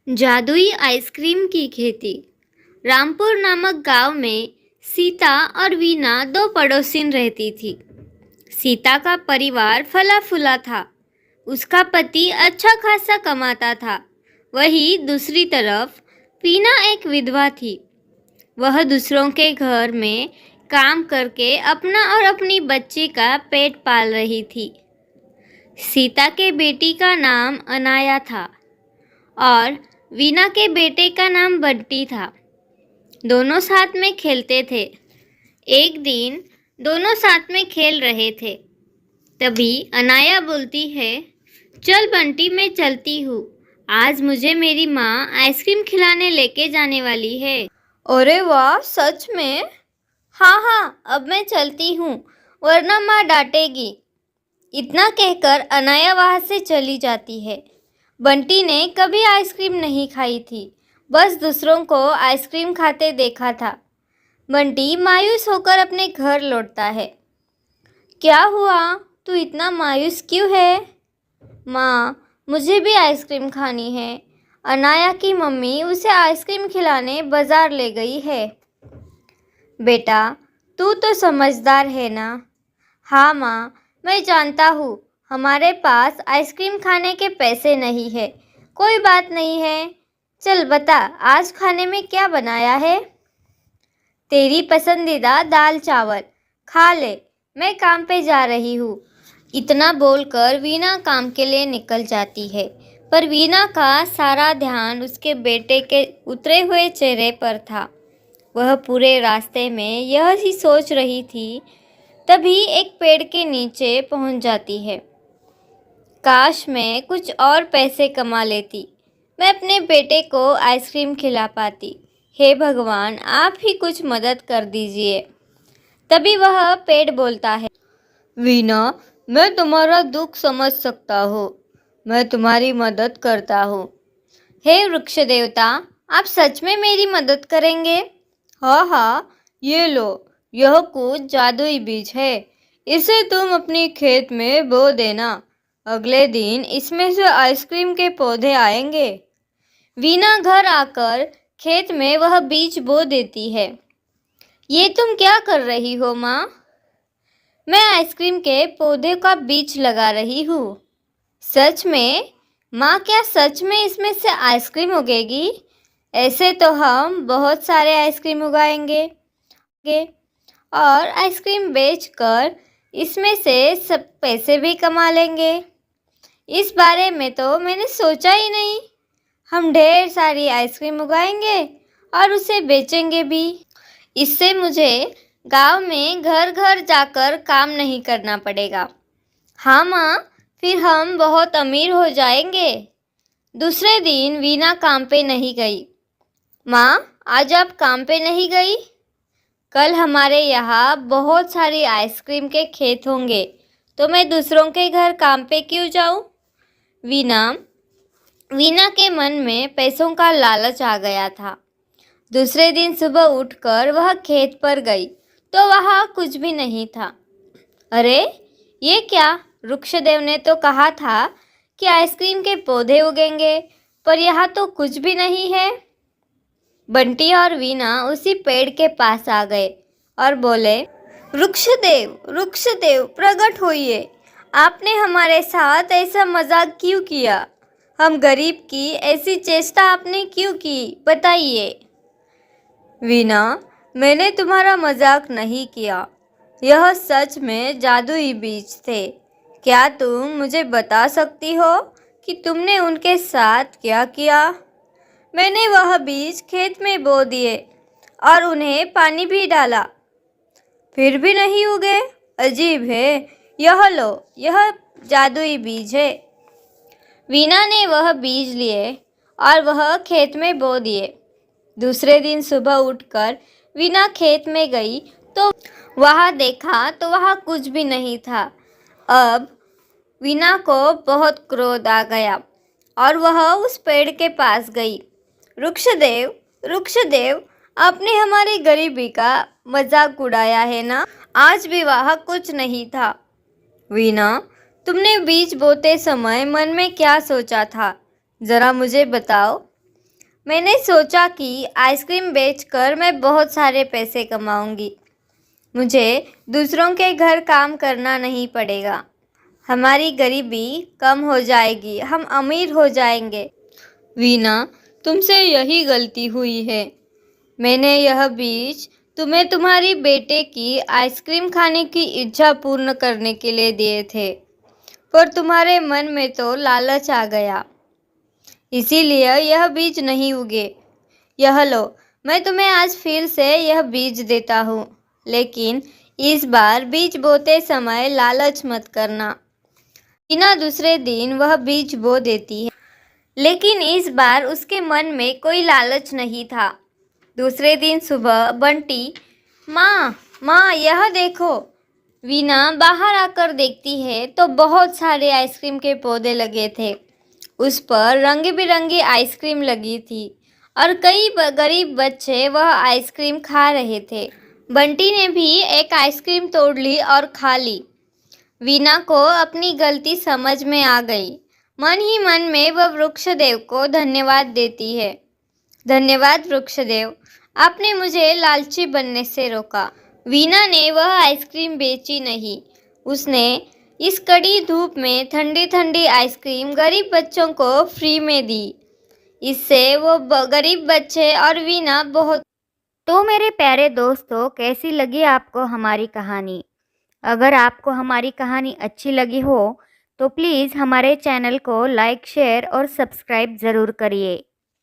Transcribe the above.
जादुई आइसक्रीम की खेती। रामपुर नामक गांव में सीता और वीना दो पड़ोसिन रहती थी। सीता का परिवार फला फूला था। उसका पति अच्छा खासा कमाता था। वहीं दूसरी तरफ वीना एक विधवा थी। वह दूसरों के घर में काम करके अपना और अपनी बच्ची का पेट पाल रही थी। सीता के बेटी का नाम अनाया था और वीना के बेटे का नाम बंटी था। दोनों साथ में खेलते थे। एक दिन दोनों साथ में खेल रहे थे। तभी अनाया बोलती है, चल बंटी, मैं चलती हूँ। आज मुझे मेरी माँ आइसक्रीम खिलाने लेके जाने वाली है। अरे वाह, सच में? हाँ हाँ, अब मैं चलती हूँ, वरना माँ डांटेगी। इतना कहकर अनाया वहाँ से चली जाती है। बंटी ने कभी आइसक्रीम नहीं खाई थी, बस दूसरों को आइसक्रीम खाते देखा था। बंटी मायूस होकर अपने घर लौटता है। क्या हुआ, तू इतना मायूस क्यों है? माँ, मुझे भी आइसक्रीम खानी है। अनाया की मम्मी उसे आइसक्रीम खिलाने बाजार ले गई है। बेटा, तू तो समझदार है ना? हाँ माँ, मैं जानता हूँ हमारे पास आइसक्रीम खाने के पैसे नहीं है। कोई बात नहीं है। चल बता, आज खाने में क्या बनाया है? तेरी पसंदीदा दाल चावल। खा ले, मैं काम पे जा रही हूँ। इतना बोलकर वीना काम के लिए निकल जाती है। पर वीना का सारा ध्यान उसके बेटे के उतरे हुए चेहरे पर था। वह पूरे रास्ते में यह ही सोच रही थी। तभी एक पेड़ के नीचे पहुंच जाती है। काश मैं कुछ और पैसे कमा लेती, मैं अपने बेटे को आइसक्रीम खिला पाती। हे भगवान, आप ही कुछ मदद कर दीजिए। तभी वह पेड़ बोलता है, वीना, मैं तुम्हारा दुख समझ सकता हूँ। मैं तुम्हारी मदद करता हूँ। हे वृक्ष देवता, आप सच में मेरी मदद करेंगे? हाँ हाँ, ये लो, यह कुछ जादुई बीज है। इसे तुम अपनी खेत में बो देना। अगले दिन इसमें से आइसक्रीम के पौधे आएंगे। वीना घर आकर खेत में वह बीज बो देती है। ये तुम क्या कर रही हो माँ? मैं आइसक्रीम के पौधे का बीज लगा रही हूँ। सच में? माँ, क्या सच में इसमें से आइसक्रीम उगेगी? ऐसे तो हम बहुत सारे आइसक्रीम उगाएंगे और आइसक्रीम बेचकर इसमें से सब पैसे भी कमा लेंगे। इस बारे में तो मैंने सोचा ही नहीं। हम ढेर सारी आइसक्रीम उगाएंगे और उसे बेचेंगे भी। इससे मुझे गांव में घर घर जाकर काम नहीं करना पड़ेगा। हाँ माँ, फिर हम बहुत अमीर हो जाएंगे। दूसरे दिन वीना काम पे नहीं गई। माँ, आज आप काम पे नहीं गई? कल हमारे यहाँ बहुत सारी आइसक्रीम के खेत होंगे, तो मैं दूसरों के घर काम पे क्यों जाऊँ? वीना के मन में पैसों का लालच आ गया था। दूसरे दिन सुबह उठकर वह खेत पर गई तो वहाँ कुछ भी नहीं था। अरे, ये क्या? वृक्षदेव ने तो कहा था कि आइसक्रीम के पौधे उगेंगे, पर यहाँ तो कुछ भी नहीं है। बंटी और वीना उसी पेड़ के पास आ गए और बोले, वृक्षदेव, वृक्षदेव, प्रकट होइए। आपने हमारे साथ ऐसा मजाक क्यों किया? हम गरीब की ऐसी चेष्टा आपने क्यों की, बताइए। वीना, मैंने तुम्हारा मजाक नहीं किया। यह सच में जादुई बीज थे। क्या तुम मुझे बता सकती हो कि तुमने उनके साथ क्या किया? मैंने वह बीज खेत में बो दिए और उन्हें पानी भी डाला, फिर भी नहीं उगे। अजीब है। यह लो, यह जादुई बीज है। वीना ने वह बीज लिए और वह खेत में बो दिए। दूसरे दिन सुबह उठकर वीना खेत में गई तो वहाँ देखा तो वहाँ कुछ भी नहीं था। अब वीना को बहुत क्रोध आ गया और वह उस पेड़ के पास गई। वृक्षदेव, वृक्षदेव, आपने हमारी गरीबी का मजाक उड़ाया है ना? आज भी वहाँ कुछ नहीं था। वीना, तुमने बीज बोते समय मन में क्या सोचा था, जरा मुझे बताओ। मैंने सोचा कि आइसक्रीम बेचकर मैं बहुत सारे पैसे कमाऊंगी। मुझे दूसरों के घर काम करना नहीं पड़ेगा। हमारी गरीबी कम हो जाएगी, हम अमीर हो जाएंगे। वीना, तुमसे यही गलती हुई है। मैंने यह बीज तुम्हें तुम्हारी बेटे की आइसक्रीम खाने की इच्छा पूर्ण करने के लिए दिए थे, पर तुम्हारे मन में तो लालच आ गया, इसीलिए यह बीज नहीं उगे। यह लो, मैं तुम्हें आज फिर से यह बीज देता हूँ, लेकिन इस बार बीज बोते समय लालच मत करना। बिना दूसरे दिन वह बीज बो देती है, लेकिन इस बार उसके मन में कोई लालच नहीं था। दूसरे दिन सुबह बंटी, माँ माँ यह देखो। वीना बाहर आकर देखती है तो बहुत सारे आइसक्रीम के पौधे लगे थे। उस पर रंग बिरंगी आइसक्रीम लगी थी और कई गरीब बच्चे वह आइसक्रीम खा रहे थे। बंटी ने भी एक आइसक्रीम तोड़ ली और खा ली। वीना को अपनी गलती समझ में आ गई। मन ही मन में वह वृक्षदेव को धन्यवाद देती है। धन्यवाद वृक्षदेव, आपने मुझे लालची बनने से रोका। वीना ने वह आइसक्रीम बेची नहीं, उसने इस कड़ी धूप में ठंडी ठंडी आइसक्रीम गरीब बच्चों को फ्री में दी। इससे वो गरीब बच्चे और वीना बहुत। तो मेरे प्यारे दोस्तों, कैसी लगी आपको हमारी कहानी? अगर आपको हमारी कहानी अच्छी लगी हो तो प्लीज़ हमारे चैनल को लाइक, शेयर और सब्सक्राइब ज़रूर करिए।